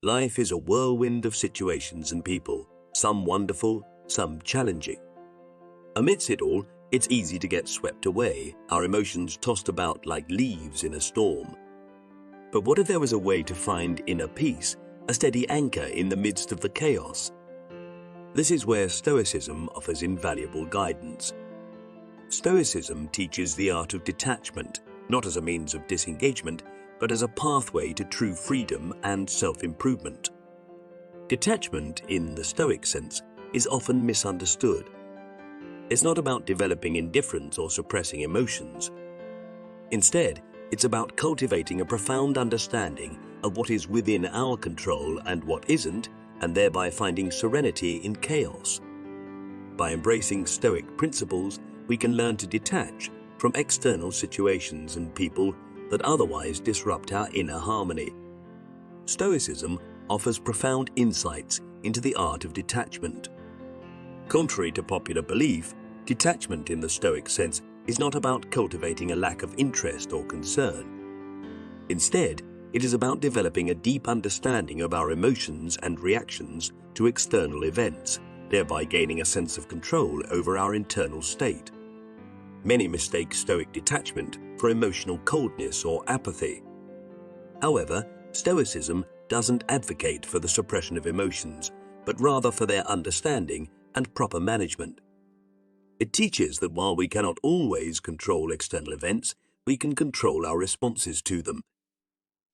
Life is a whirlwind of situations and people, some wonderful, some challenging. Amidst it all, it's easy to get swept away, our emotions tossed about like leaves in a storm. But what if there was a way to find inner peace, a steady anchor in the midst of the chaos? This is where Stoicism offers invaluable guidance. Stoicism teaches the art of detachment, not as a means of disengagement, but as a pathway to true freedom and self-improvement. Detachment, in the Stoic sense, is often misunderstood. It's not about developing indifference or suppressing emotions. Instead, it's about cultivating a profound understanding of what is within our control and what isn't, and thereby finding serenity in chaos. By embracing Stoic principles, we can learn to detach from external situations and people that otherwise disrupt our inner harmony. Stoicism offers profound insights into the art of detachment. Contrary to popular belief, detachment in the Stoic sense is not about cultivating a lack of interest or concern. Instead, it is about developing a deep understanding of our emotions and reactions to external events, thereby gaining a sense of control over our internal state. Many mistake Stoic detachment for emotional coldness or apathy. However, Stoicism doesn't advocate for the suppression of emotions, but rather for their understanding and proper management. It teaches that while we cannot always control external events, we can control our responses to them.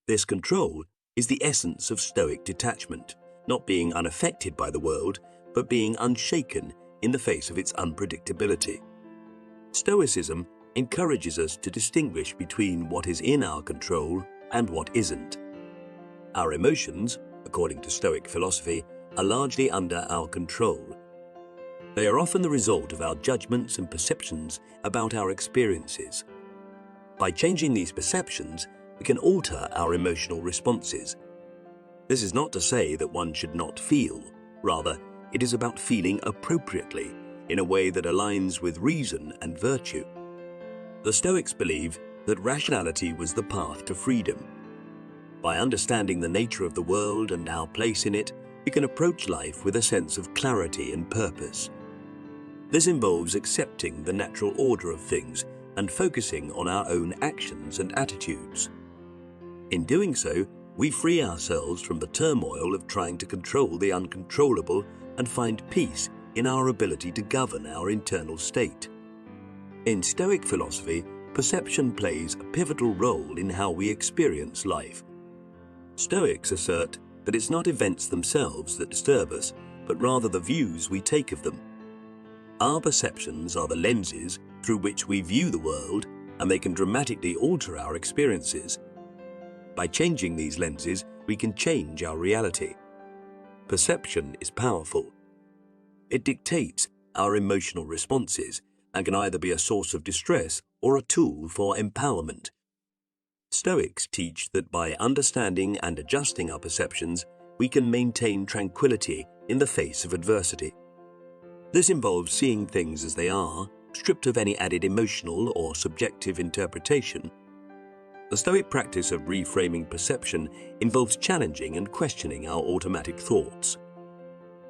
This control is the essence of Stoic detachment, not being unaffected by the world, but being unshaken in the face of its unpredictability. Stoicism encourages us to distinguish between what is in our control and what isn't. Our emotions, according to Stoic philosophy, are largely under our control. They are often the result of our judgments and perceptions about our experiences. By changing these perceptions, we can alter our emotional responses. This is not to say that one should not feel. Rather, it is about feeling appropriately, in a way that aligns with reason and virtue. The Stoics believe that rationality was the path to freedom. By understanding the nature of the world and our place in it, we can approach life with a sense of clarity and purpose. This involves accepting the natural order of things and focusing on our own actions and attitudes. In doing so, we free ourselves from the turmoil of trying to control the uncontrollable and find peace in our ability to govern our internal state. In Stoic philosophy, perception plays a pivotal role in how we experience life. Stoics assert that it's not events themselves that disturb us, but rather the views we take of them. Our perceptions are the lenses through which we view the world, and they can dramatically alter our experiences. By changing these lenses, we can change our reality. Perception is powerful. It dictates our emotional responses and can either be a source of distress or a tool for empowerment. Stoics teach that by understanding and adjusting our perceptions, we can maintain tranquility in the face of adversity. This involves seeing things as they are, stripped of any added emotional or subjective interpretation. The Stoic practice of reframing perception involves challenging and questioning our automatic thoughts.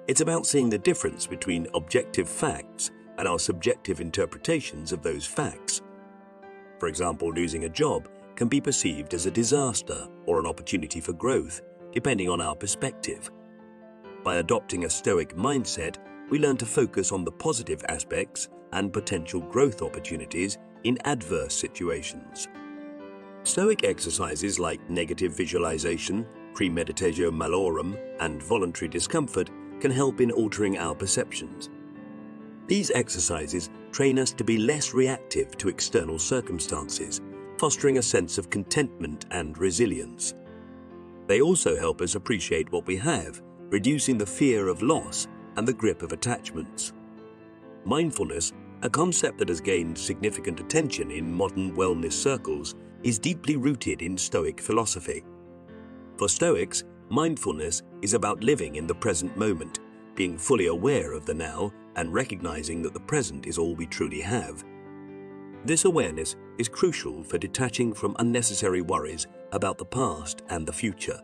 It's about seeing the difference between objective facts and our subjective interpretations of those facts. For example, losing a job can be perceived as a disaster or an opportunity for growth, depending on our perspective. By adopting a Stoic mindset, we learn to focus on the positive aspects and potential growth opportunities in adverse situations. Stoic exercises like negative visualization, premeditatio malorum, and voluntary discomfort can help in altering our perceptions. These exercises train us to be less reactive to external circumstances, fostering a sense of contentment and resilience. They also help us appreciate what we have, reducing the fear of loss and the grip of attachments. Mindfulness, a concept that has gained significant attention in modern wellness circles, is deeply rooted in Stoic philosophy. For Stoics, mindfulness is about living in the present moment, being fully aware of the now and recognizing that the present is all we truly have. This awareness is crucial for detaching from unnecessary worries about the past and the future.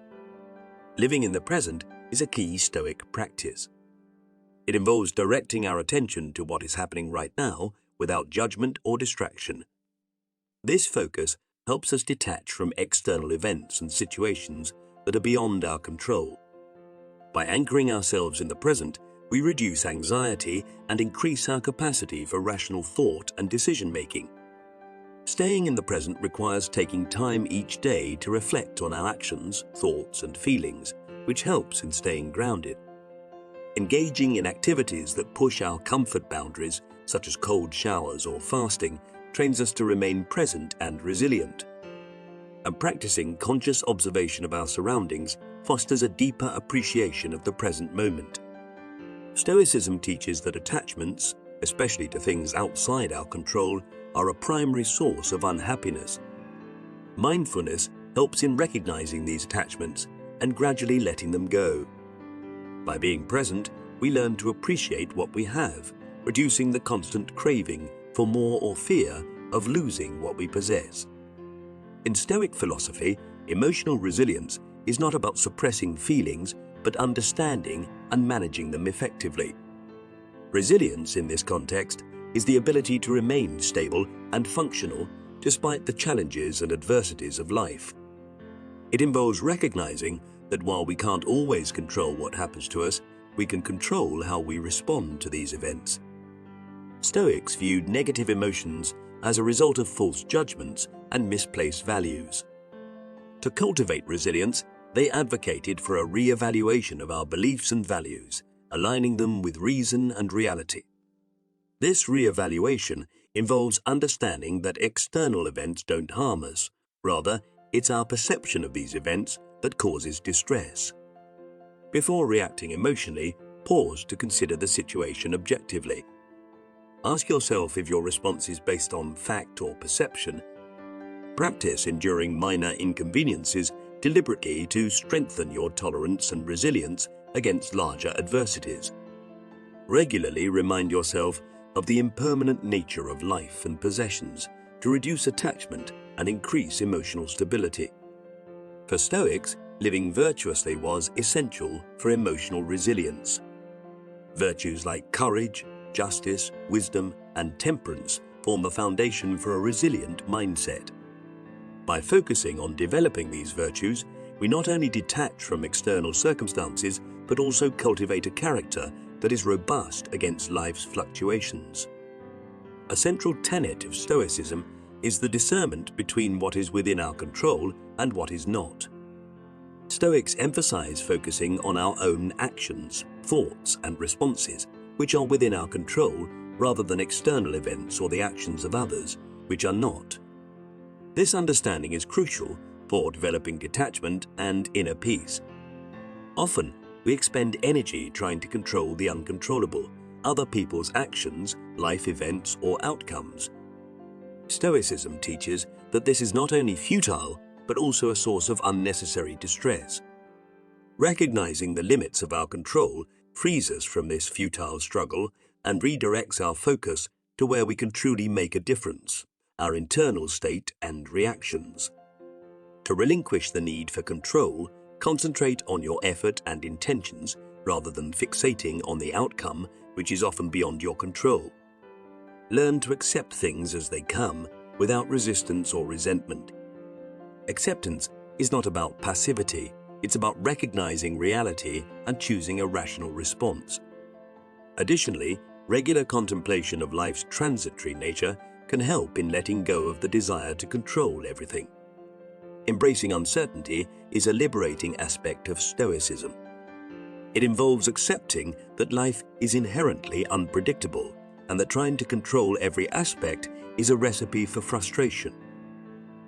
Living in the present is a key Stoic practice. It involves directing our attention to what is happening right now without judgment or distraction. This focus helps us detach from external events and situations that are beyond our control. By anchoring ourselves in the present, we reduce anxiety and increase our capacity for rational thought and decision-making. Staying in the present requires taking time each day to reflect on our actions, thoughts, and feelings, which helps in staying grounded. Engaging in activities that push our comfort boundaries, such as cold showers or fasting, trains us to remain present and resilient. And practicing conscious observation of our surroundings fosters a deeper appreciation of the present moment. Stoicism teaches that attachments, especially to things outside our control, are a primary source of unhappiness. Mindfulness helps in recognizing these attachments and gradually letting them go. By being present, we learn to appreciate what we have, reducing the constant craving for more or fear of losing what we possess. In Stoic philosophy, emotional resilience is not about suppressing feelings, but understanding and managing them effectively. Resilience in this context is the ability to remain stable and functional despite the challenges and adversities of life. It involves recognizing that while we can't always control what happens to us, we can control how we respond to these events. Stoics viewed negative emotions as a result of false judgments and misplaced values. To cultivate resilience, they advocated for a re-evaluation of our beliefs and values, aligning them with reason and reality. This re-evaluation involves understanding that external events don't harm us. Rather, it's our perception of these events that causes distress. Before reacting emotionally, pause to consider the situation objectively. Ask yourself if your response is based on fact or perception. Practice enduring minor inconveniences deliberately to strengthen your tolerance and resilience against larger adversities. Regularly remind yourself of the impermanent nature of life and possessions to reduce attachment and increase emotional stability. For Stoics, living virtuously was essential for emotional resilience. Virtues like courage, justice, wisdom, and temperance form the foundation for a resilient mindset. By focusing on developing these virtues, we not only detach from external circumstances, but also cultivate a character that is robust against life's fluctuations. A central tenet of Stoicism is the discernment between what is within our control and what is not. Stoics emphasize focusing on our own actions, thoughts, and responses, which are within our control, rather than external events or the actions of others, which are not. This understanding is crucial for developing detachment and inner peace. Often, we expend energy trying to control the uncontrollable, other people's actions, life events, or outcomes. Stoicism teaches that this is not only futile, but also a source of unnecessary distress. Recognizing the limits of our control frees us from this futile struggle and redirects our focus to where we can truly make a difference, our internal state and reactions. To relinquish the need for control, concentrate on your effort and intentions rather than fixating on the outcome, which is often beyond your control. Learn to accept things as they come without resistance or resentment. Acceptance is not about passivity, it's about recognizing reality and choosing a rational response. Additionally, regular contemplation of life's transitory nature can help in letting go of the desire to control everything. Embracing uncertainty is a liberating aspect of Stoicism. It involves accepting that life is inherently unpredictable and that trying to control every aspect is a recipe for frustration.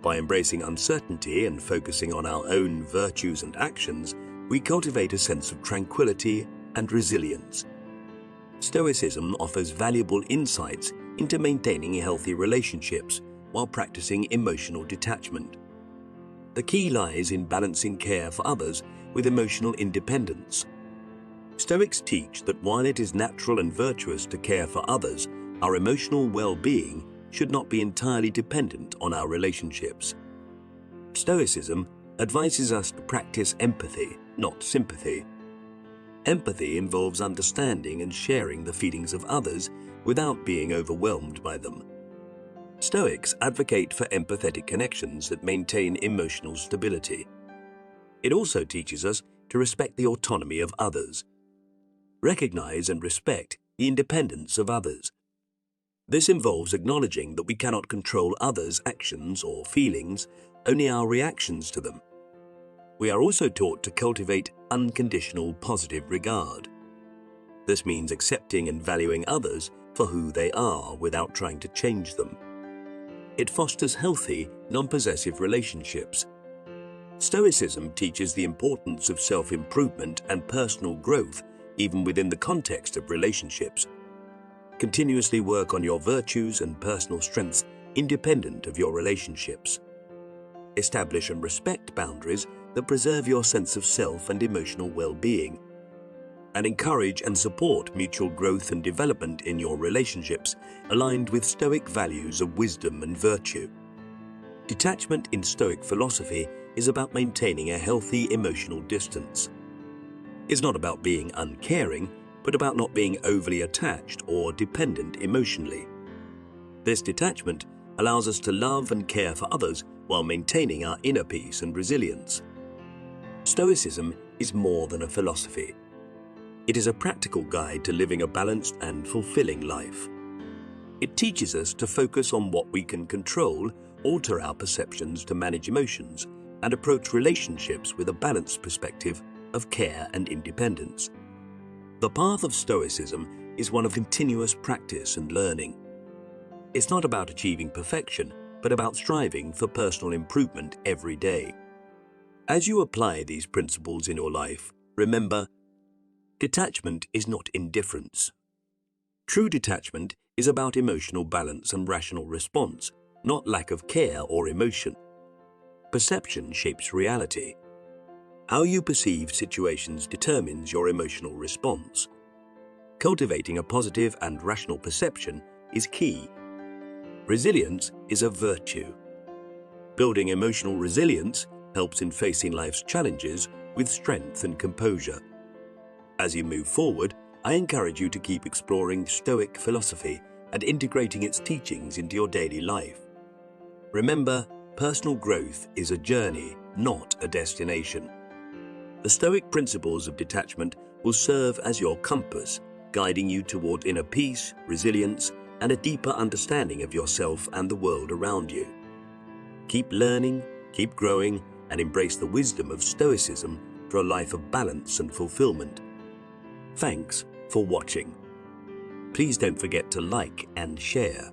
By embracing uncertainty and focusing on our own virtues and actions, we cultivate a sense of tranquility and resilience. Stoicism offers valuable insights into maintaining healthy relationships while practicing emotional detachment. The key lies in balancing care for others with emotional independence. Stoics teach that while it is natural and virtuous to care for others, our emotional well-being should not be entirely dependent on our relationships. Stoicism advises us to practice empathy, not sympathy. Empathy involves understanding and sharing the feelings of others without being overwhelmed by them. Stoics advocate for empathetic connections that maintain emotional stability. It also teaches us to respect the autonomy of others. Recognize and respect the independence of others. This involves acknowledging that we cannot control others' actions or feelings, only our reactions to them. We are also taught to cultivate unconditional positive regard. This means accepting and valuing others for who they are without trying to change them. It fosters healthy, non-possessive relationships. Stoicism teaches the importance of self-improvement and personal growth even within the context of relationships. Continuously work on your virtues and personal strengths independent of your relationships. Establish and respect boundaries that preserve your sense of self and emotional well-being. And encourage and support mutual growth and development in your relationships aligned with Stoic values of wisdom and virtue. Detachment in Stoic philosophy is about maintaining a healthy emotional distance. It's not about being uncaring, but about not being overly attached or dependent emotionally. This detachment allows us to love and care for others while maintaining our inner peace and resilience. Stoicism is more than a philosophy. It is a practical guide to living a balanced and fulfilling life. It teaches us to focus on what we can control, alter our perceptions to manage emotions, and approach relationships with a balanced perspective of care and independence. The path of Stoicism is one of continuous practice and learning. It's not about achieving perfection, but about striving for personal improvement every day. As you apply these principles in your life, remember, detachment is not indifference. True detachment is about emotional balance and rational response, not lack of care or emotion. Perception shapes reality. How you perceive situations determines your emotional response. Cultivating a positive and rational perception is key. Resilience is a virtue. Building emotional resilience helps in facing life's challenges with strength and composure. As you move forward, I encourage you to keep exploring Stoic philosophy and integrating its teachings into your daily life. Remember, personal growth is a journey, not a destination. The Stoic principles of detachment will serve as your compass, guiding you toward inner peace, resilience, and a deeper understanding of yourself and the world around you. Keep learning, keep growing, and embrace the wisdom of Stoicism for a life of balance and fulfillment. Thanks for watching. Please don't forget to like and share.